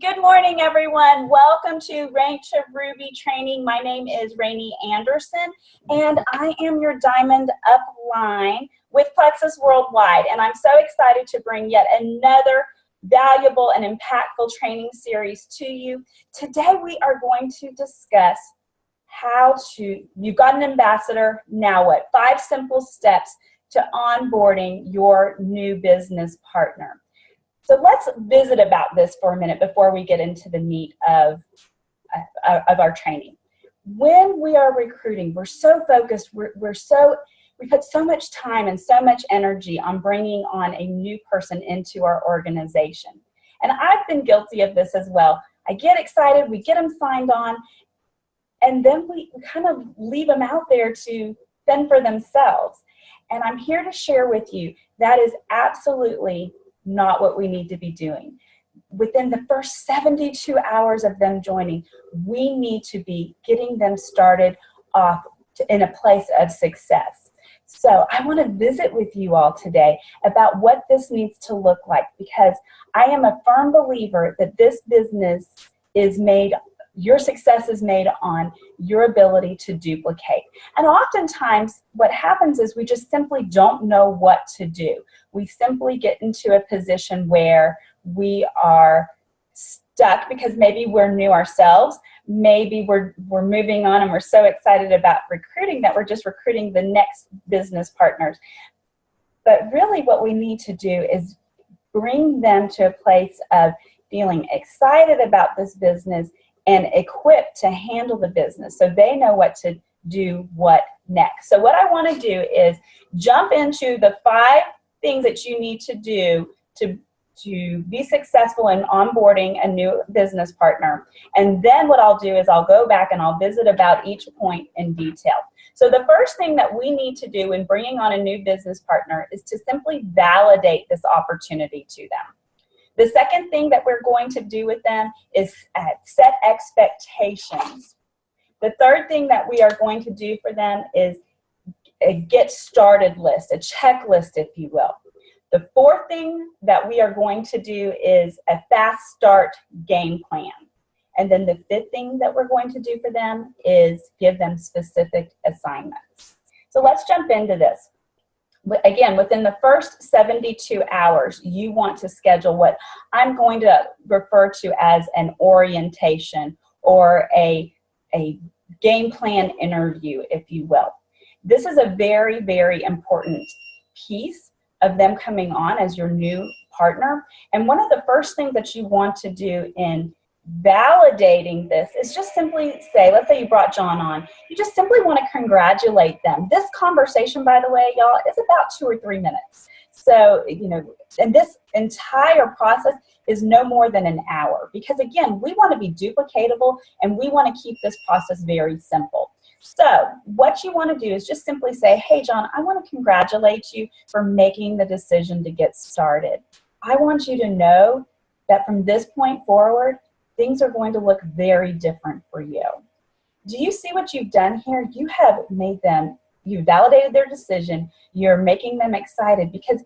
Good morning, everyone. Welcome to Rank to Ruby training. My name is Rayne Anderson, and I am your Diamond Upline with Plexus Worldwide. And I'm so excited to bring yet another valuable and impactful training series to you. Today, we are going to discuss you've got an ambassador, now what? 5 simple steps to onboarding your new business partner. So let's visit about this for a minute before we get into the meat of our training. When we are recruiting, we're so focused, we put so much time and so much energy on bringing on a new person into our organization. And I've been guilty of this as well. I get excited, we get them signed on, and then we kind of leave them out there to fend for themselves. And I'm here to share with you that is absolutely not what we need to be doing. Within the first 72 hours of them joining, we need to be getting them started off in a place of success. So I want to visit with you all today about what this needs to look like, because I am a firm believer that this business is made, your success is made on your ability to duplicate. And oftentimes what happens is we just simply don't know what to do. We simply get into a position where we are stuck because maybe we're new ourselves, maybe we're moving on and we're so excited about recruiting that we're just recruiting the next business partners. But really what we need to do is bring them to a place of feeling excited about this business and equipped to handle the business so they know what to do what next. So what I want to do is jump into the 5 things that you need to do to be successful in onboarding a new business partner. And then what I'll do is I'll go back and I'll visit about each point in detail. So the first thing that we need to do in bringing on a new business partner is to simply validate this opportunity to them. The second thing that we're going to do with them is set expectations. The third thing that we are going to do for them is a get started list, a checklist, if you will. The fourth thing that we are going to do is a fast start game plan. And then the fifth thing that we're going to do for them is give them specific assignments. So let's jump into this. Again, within the first 72 hours, you want to schedule what I'm going to refer to as an orientation or a game plan interview, if you will. This is a very, very important piece of them coming on as your new partner. And one of the first things that you want to do in validating this is just simply say, let's say you brought John on, you just simply want to congratulate them. This conversation, by the way, y'all, is about 2 or 3 minutes. So, and this entire process is no more than an hour, because again, we want to be duplicatable and we want to keep this process very simple. So what you want to do is just simply say, hey, John, I want to congratulate you for making the decision to get started. I want you to know that from this point forward, things are going to look very different for you. Do you see what you've done here? You have made them, you validated their decision, you're making them excited, because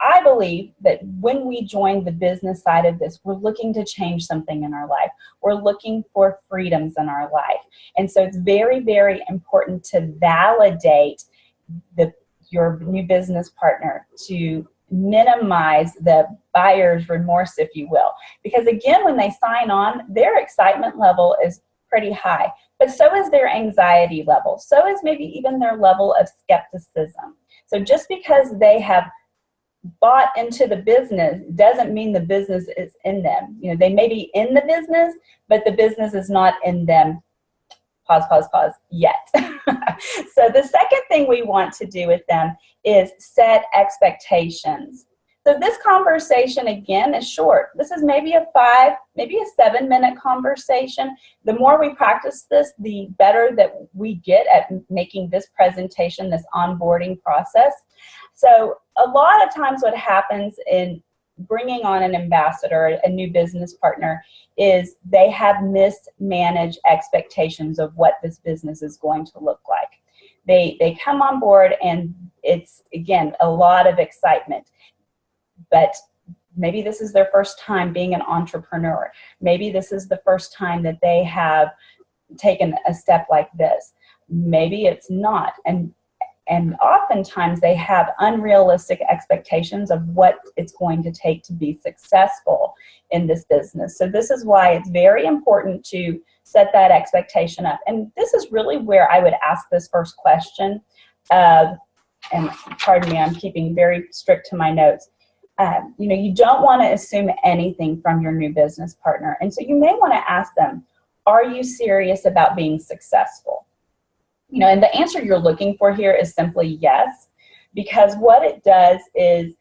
I believe that when we join the business side of this, we're looking to change something in our life. We're looking for freedoms in our life. And so it's very, very important to validate your new business partner, to minimize the buyer's remorse, if you will. Because again, when they sign on, their excitement level is pretty high, but so is their anxiety level. So is maybe even their level of skepticism. So just because they have bought into the business doesn't mean the business is in them. They may be in the business, but the business is not in them. Pause, yet. So the second thing we want to do with them is set expectations. So this conversation, again, is short. This is maybe a 5, maybe a 7-minute conversation. The more we practice this, the better that we get at making this presentation, this onboarding process. So a lot of times what happens in bringing on an ambassador, a new business partner, is they have mismanaged expectations of what this business is going to look like. They come on board and it's, again, a lot of excitement. But maybe this is their first time being an entrepreneur. Maybe this is the first time that they have taken a step like this. Maybe it's not. And oftentimes they have unrealistic expectations of what it's going to take to be successful in this business. So this is why it's very important to set that expectation up. And this is really where I would ask this first question. And pardon me, I'm keeping very strict to my notes. You don't want to assume anything from your new business partner. And so you may want to ask them, are you serious about being successful? And the answer you're looking for here is simply yes, because what it does is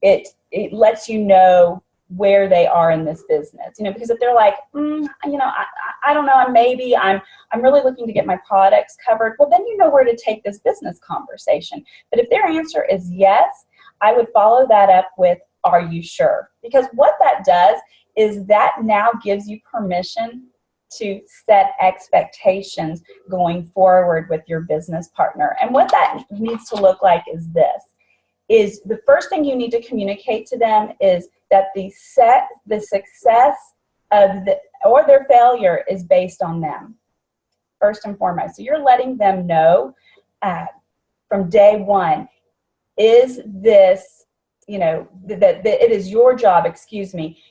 it lets you know where they are in this business. Because if they're like, I don't know, maybe I'm really looking to get my products covered, well, then you know where to take this business conversation. But if their answer is yes, I would follow that up with, are you sure? Because what that does is that now gives you permission to set expectations going forward with your business partner. And what that needs to look like is this, is the first thing you need to communicate to them is that the success of or their failure is based on them, first and foremost. So you're letting them know from day one, is this, that it is your job,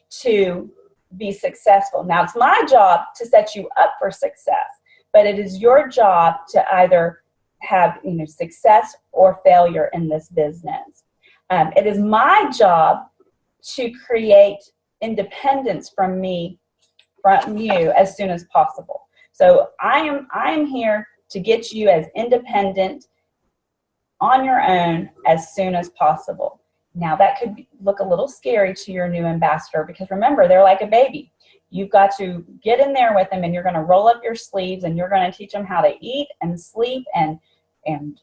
to be successful. Now, it's my job to set you up for success, but it is your job to either have success or failure in this business. It is my job to create independence from you as soon as possible. So I am here to get you as independent on your own as soon as possible. Now, that could look a little scary to your new ambassador, because remember, they're like a baby. You've got to get in there with them, and you're going to roll up your sleeves, and you're going to teach them how to eat and sleep and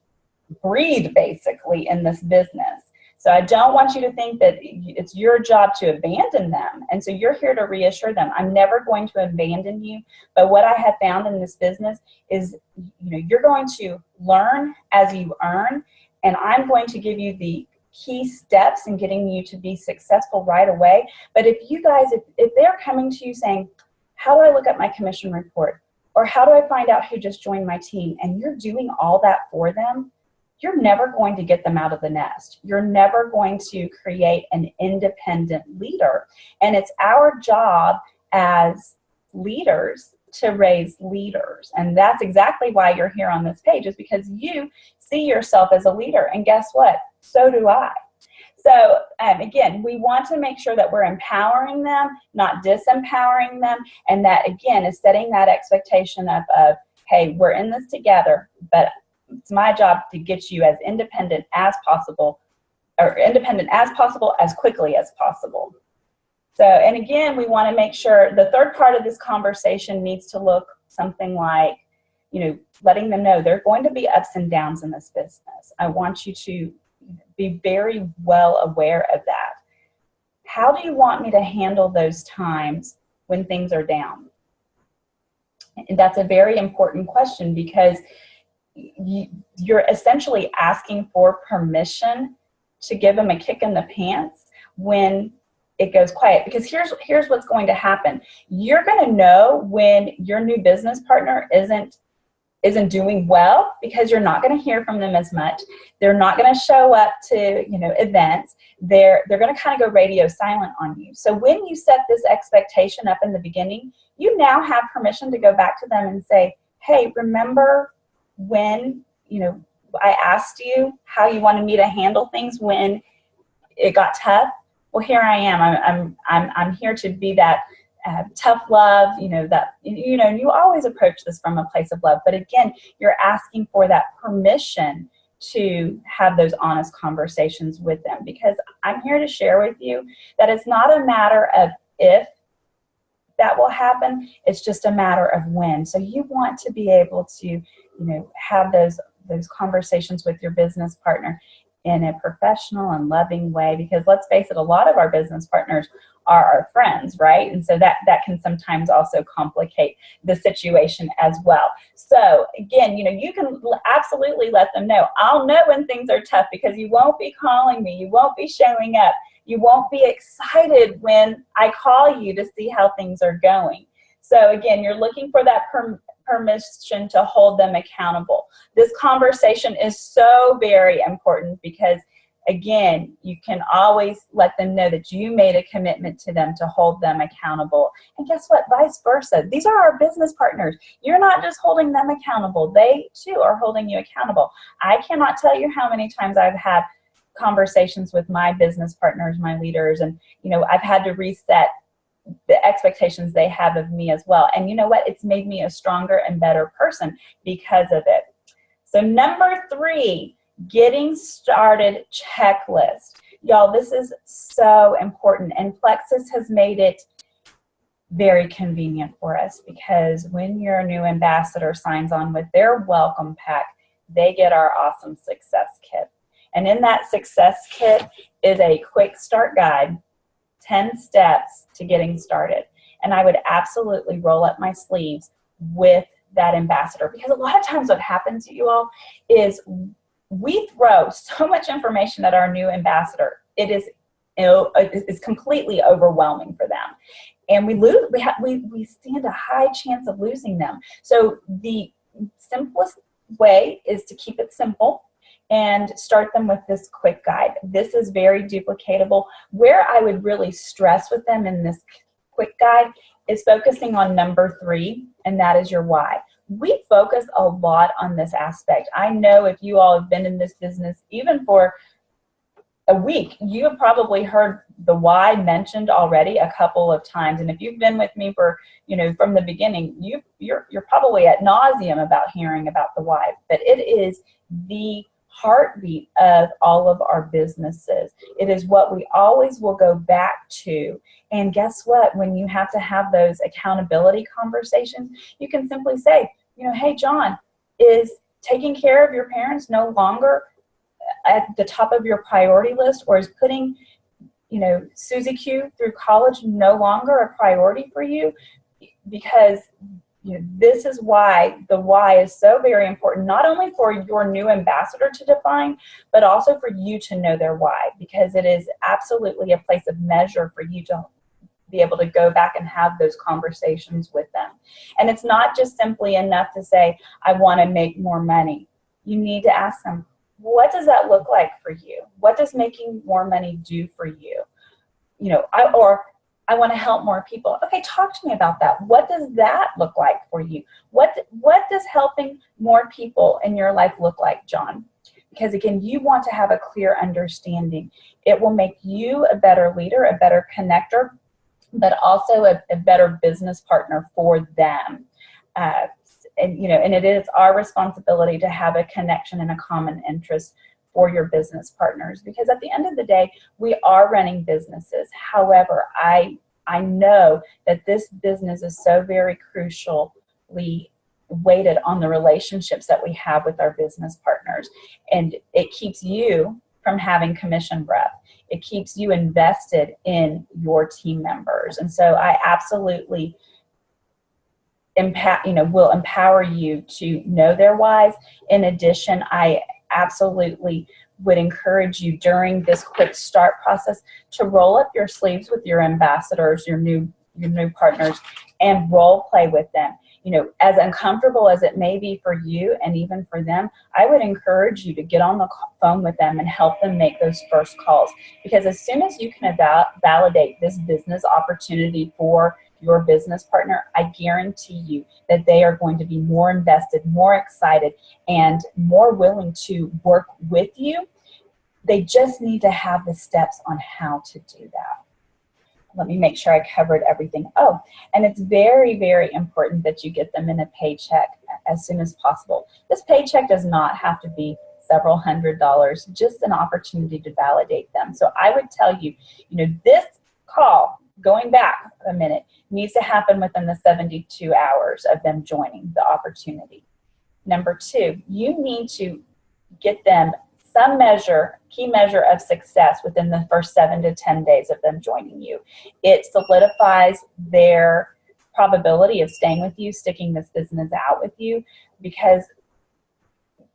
breathe, basically, in this business. So I don't want you to think that it's your job to abandon them. And so you're here to reassure them, I'm never going to abandon you. But what I have found in this business is, you're going to learn as you earn, and I'm going to give you the key steps in getting you to be successful right away. But if you guys, if they're coming to you saying, how do I look at my commission report? Or how do I find out who just joined my team? And you're doing all that for them, you're never going to get them out of the nest. You're never going to create an independent leader. And it's our job as leaders to raise leaders. And that's exactly why you're here on this page, is because you see yourself as a leader. And guess what? So do I. So again, we want to make sure that we're empowering them, not disempowering them. And that, again, is setting that expectation up of, hey, we're in this together, but it's my job to get you as independent as possible, as quickly as possible. So, and again, we want to make sure the third part of this conversation needs to look something like, letting them know there are going to be ups and downs in this business. I want you to be very well aware of that. How do you want me to handle those times when things are down? And that's a very important question, because you're essentially asking for permission to give them a kick in the pants when it goes quiet. Because here's what's going to happen. You're going to know when your new business partner isn't doing well, because you're not going to hear from them as much. They're not going to show up to events. They're going to kind of go radio silent on you. So when you set this expectation up in the beginning, you now have permission to go back to them and say, hey, remember when I asked you how you wanted me to handle things when it got tough? Well, here I am. I'm here to be that tough love, you always approach this from a place of love. But again, you're asking for that permission to have those honest conversations with them, because I'm here to share with you that it's not a matter of if that will happen, it's just a matter of when. So you want to be able to, have those conversations with your business partner in a professional and loving way, because let's face it, a lot of our business partners are our friends, right? And so that can sometimes also complicate the situation as well. So again, you can absolutely let them know. I'll know when things are tough, because you won't be calling me, you won't be showing up. You won't be excited when I call you to see how things are going. So again, you're looking for that permission to hold them accountable. This conversation is so very important because, again, you can always let them know that you made a commitment to them to hold them accountable. And guess what? Vice versa. These are our business partners. You're not just holding them accountable. They, too, are holding you accountable. I cannot tell you how many times I've had conversations with my business partners, my leaders, and, I've had to reset the expectations they have of me as well. And you know what? It's made me a stronger and better person because of it. So number 3, getting started checklist. Y'all, this is so important. And Plexus has made it very convenient for us because when your new ambassador signs on with their welcome pack, they get our awesome success kit. And in that success kit is a quick start guide, 10 steps to getting started. And I would absolutely roll up my sleeves with that ambassador, because a lot of times what happens to you all is we throw so much information at our new ambassador. It is, it's completely overwhelming for them. And we stand a high chance of losing them. So the simplest way is to keep it simple and start them with this quick guide. This is very duplicatable. Where I would really stress with them in this quick guide is focusing on number 3, and that is your why. We focus a lot on this aspect. I know if you all have been in this business even for a week, you have probably heard the why mentioned already a couple of times. And if you've been with me for, from the beginning, you're probably at nauseum about hearing about the why. But it is the heartbeat of all of our businesses. It is what we always will go back to. And guess what? When you have to have those accountability conversations, you can simply say, hey, John, is taking care of your parents no longer at the top of your priority list, or is putting, Susie Q through college no longer a priority for you? Because this is why the why is so very important, not only for your new ambassador to define, but also for you to know their why, because it is absolutely a place of measure for you to be able to go back and have those conversations with them. And it's not just simply enough to say, I want to make more money. You need to ask them, what does that look like for you? What does making more money do for you? I want to help more people. Okay, talk to me about that. What does that look like for you? What does helping more people in your life look like, John? Because again, you want to have a clear understanding. It will make you a better leader, a better connector, but also a better business partner for them. And it is our responsibility to have a connection and a common interest for your business partners, because at the end of the day, we are running businesses. However, I know that this business is so very crucially weighted on the relationships that we have with our business partners. And it keeps you from having commission breath. It keeps you invested in your team members. And so I absolutely will empower you to know their whys. In addition, I absolutely would encourage you during this quick start process to roll up your sleeves with your ambassadors, your new partners, and role play with them. As uncomfortable as it may be for you and even for them, I would encourage you to get on the phone with them and help them make those first calls. Because as soon as you can validate this business opportunity for your business partner, I guarantee you that they are going to be more invested, more excited, and more willing to work with you. They just need to have the steps on how to do that. Let me make sure I covered everything. Oh, and it's very, very important that you get them in a paycheck as soon as possible. This paycheck does not have to be several $100s, just an opportunity to validate them. So I would tell you, this call, going back a minute, needs to happen within the 72 hours of them joining the opportunity. Number 2, you need to get them some key measure of success within the first 7 to 10 days of them joining you. It solidifies their probability of staying with you, sticking this business out with you, because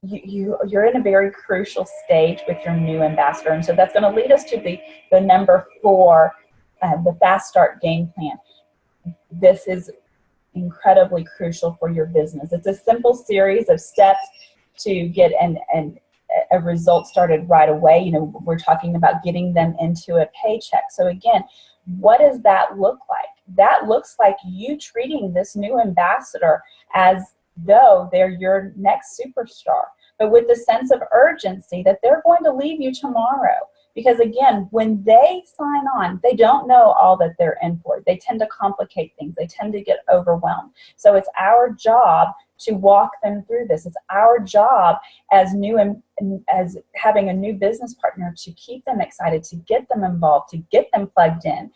you're in a very crucial stage with your new ambassador. And so that's going to lead us to the number 4, the Fast Start game plan. This is incredibly crucial for your business. It's a simple series of steps to get a result started right away. You know, we're talking about getting them into a paycheck. So again, what does that look like? That looks like you treating this new ambassador as though they're your next superstar, but with the sense of urgency that they're going to leave you tomorrow. Because again, when they sign on, they don't know all that they're in for. They tend to complicate things. They tend to get overwhelmed. So it's our job to walk them through this. It's our job as as having a new business partner to keep them excited, to get them involved, to get them plugged in.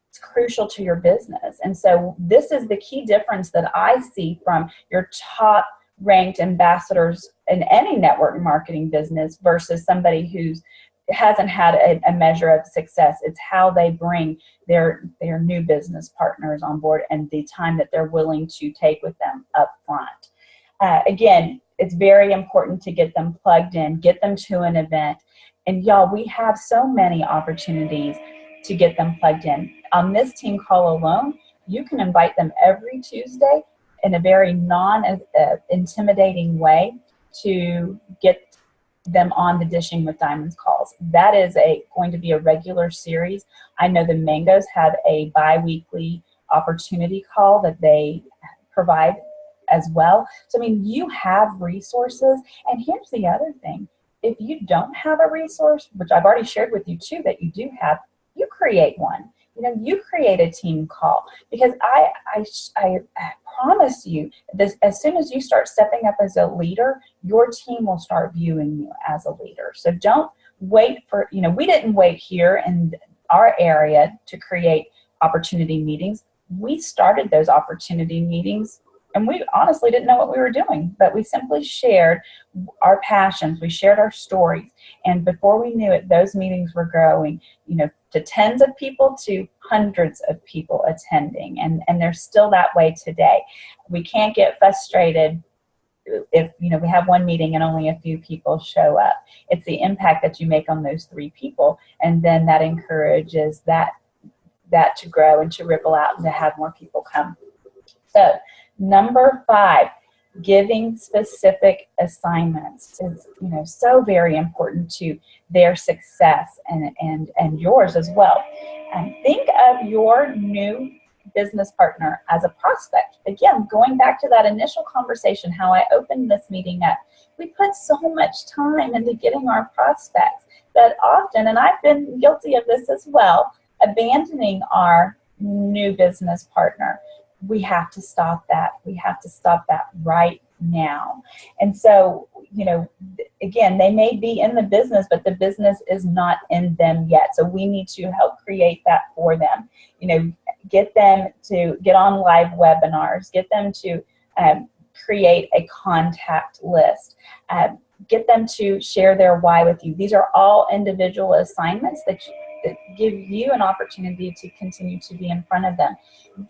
It's crucial to your business. And so this is the key difference that I see from your top ranked ambassadors in any network marketing business versus somebody who's hasn't had a measure of success. It's how they bring their new business partners on board and the time that they're willing to take with them up front. Again, it's very important to get them plugged in, get them to an event. And y'all, we have so many opportunities to get them plugged in. On this team call alone, you can invite them every Tuesday in a very non-intimidating way to get them on the Dishing with Diamonds calls. That is going to be a regular series. I know the Mangoes have a bi-weekly opportunity call that they provide as well. So, I mean, you have resources. And here's the other thing. If you don't have a resource, which I've already shared with you too, that you do have, you create one. You know, you create a team call, because I promise you this, as soon as you start stepping up as a leader, your team will start viewing you as a leader. So don't wait for, you know, we didn't wait here in our area to create opportunity meetings. We started those opportunity meetings and we honestly didn't know what we were doing, but we simply shared our passions, we shared our stories, and before we knew it, those meetings were growing, you know, to tens of people to hundreds of people attending, and they're still that way today. We can't get frustrated if, you know, we have one meeting and only a few people show up. It's the impact that you make on those 3 people, and then that encourages that to grow and to ripple out and to have more people come. So number 5, giving specific assignments is, you know, so very important to their success and yours as well. And think of your new business partner as a prospect. Again, going back to that initial conversation, how I opened this meeting up, we put so much time into getting our prospects that often, and I've been guilty of this as well, abandoning our new business partner. We have to stop that. We have to stop that right now. And so, you know, again, they may be in the business, but the business is not in them yet. So we need to help create that for them. You know, get them to get on live webinars, get them to create a contact list, get them to share their why with you. These are all individual assignments that give you an opportunity to continue to be in front of them.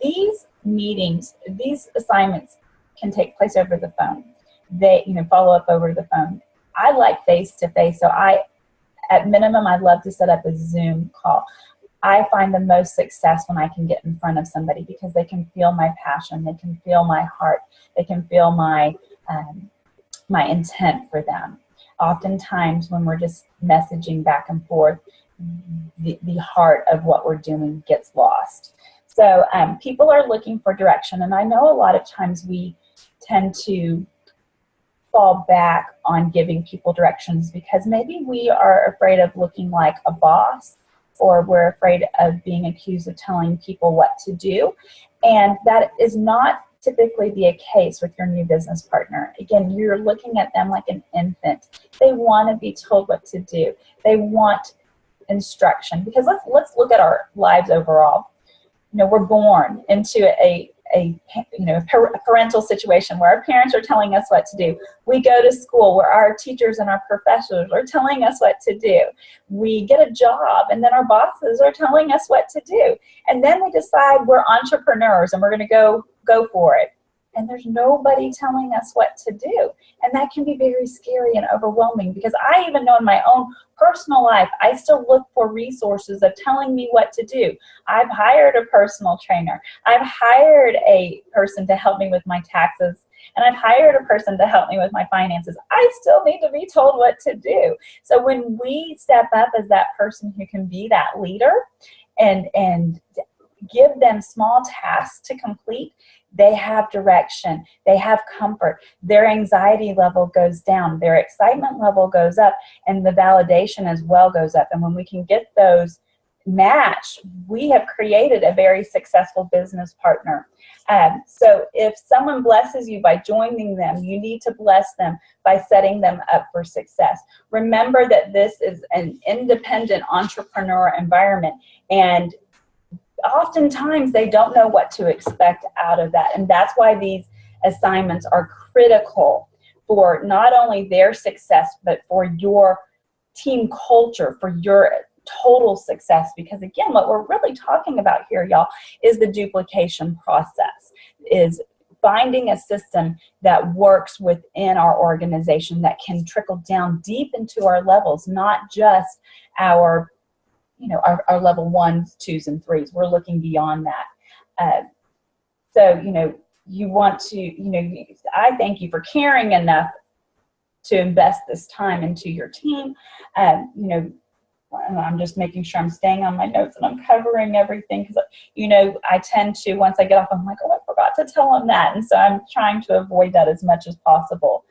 These meetings, these assignments can take place over the phone. They, you know, follow up over the phone. I like face-to-face, so at minimum, I'd love to set up a Zoom call. I find the most success when I can get in front of somebody because they can feel my passion, they can feel my heart, they can feel my intent for them. Oftentimes, when we're just messaging back and forth, the heart of what we're doing gets lost. So people are looking for direction, and I know a lot of times we tend to fall back on giving people directions because maybe we are afraid of looking like a boss, or we're afraid of being accused of telling people what to do, and that is not typically be a case with your new business partner. Again, you're looking at them like an infant. They want to be told what to do. They want instruction, because let's look at our lives overall. You know, we're born into a parental situation where our parents are telling us what to do. We go to school where our teachers and our professors are telling us what to do. We get a job and then our bosses are telling us what to do. And then we decide we're entrepreneurs and we're going to go for it. and there's nobody telling us what to do. And that can be very scary and overwhelming, because I even know in my own personal life, I still look for resources of telling me what to do. I've hired a personal trainer. I've hired a person to help me with my taxes, and I've hired a person to help me with my finances. I still need to be told what to do. So when we step up as that person who can be that leader and give them small tasks to complete, they have direction, they have comfort, their anxiety level goes down, their excitement level goes up, and the validation as well goes up. And when we can get those matched, we have created a very successful business partner. So if someone blesses you by joining them, you need to bless them by setting them up for success. Remember that this is an independent entrepreneur environment, and oftentimes they don't know what to expect out of that. And that's why these assignments are critical for not only their success, but for your team culture, for your total success. Because again, what we're really talking about here, y'all, is the duplication process, is finding a system that works within our organization that can trickle down deep into our levels, not just our our level 1s, 2s, and 3s. We're looking beyond that. So, you want to, I thank you for caring enough to invest this time into your team. I'm just making sure I'm staying on my notes and I'm covering everything, because, I tend to, once I get off, I'm like, oh, I forgot to tell them that. And so I'm trying to avoid that as much as possible.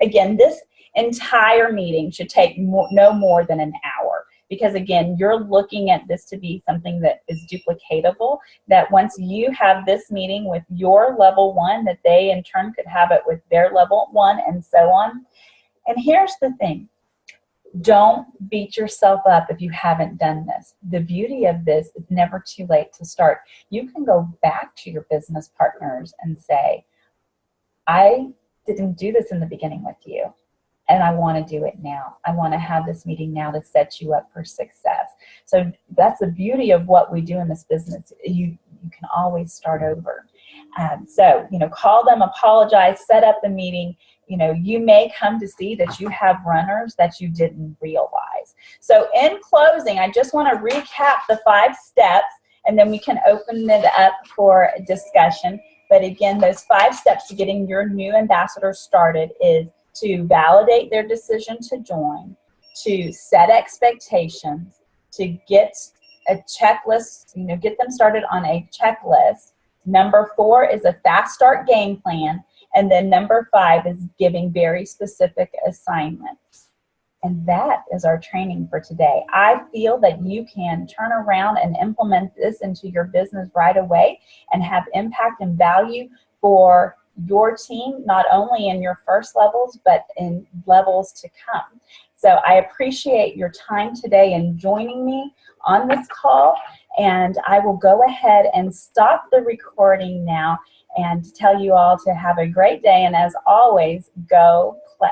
Again, this entire meeting should take no more than an hour. Because again, you're looking at this to be something that is duplicatable, that once you have this meeting with your level 1, that they in turn could have it with their level 1, and so on. And here's the thing. Don't beat yourself up if you haven't done this. The beauty of this is never too late to start. You can go back to your business partners and say, I didn't do this in the beginning with you, and I want to do it now. I want to have this meeting now to set you up for success. So that's the beauty of what we do in this business. You can always start over. So, call them, apologize, set up the meeting. You may come to see that you have runners that you didn't realize. So in closing, I just want to recap the 5 steps, and then we can open it up for discussion. But again, those 5 steps to getting your new ambassador started is to validate their decision to join, to set expectations, to get a checklist, get them started on a checklist. Number 4 is a fast start game plan. And then number 5 is giving very specific assignments. And that is our training for today. I feel that you can turn around and implement this into your business right away and have impact and value for your team, not only in your first levels, but in levels to come. So I appreciate your time today and joining me on this call. And I will go ahead and stop the recording now and tell you all to have a great day. And as always, go Plex.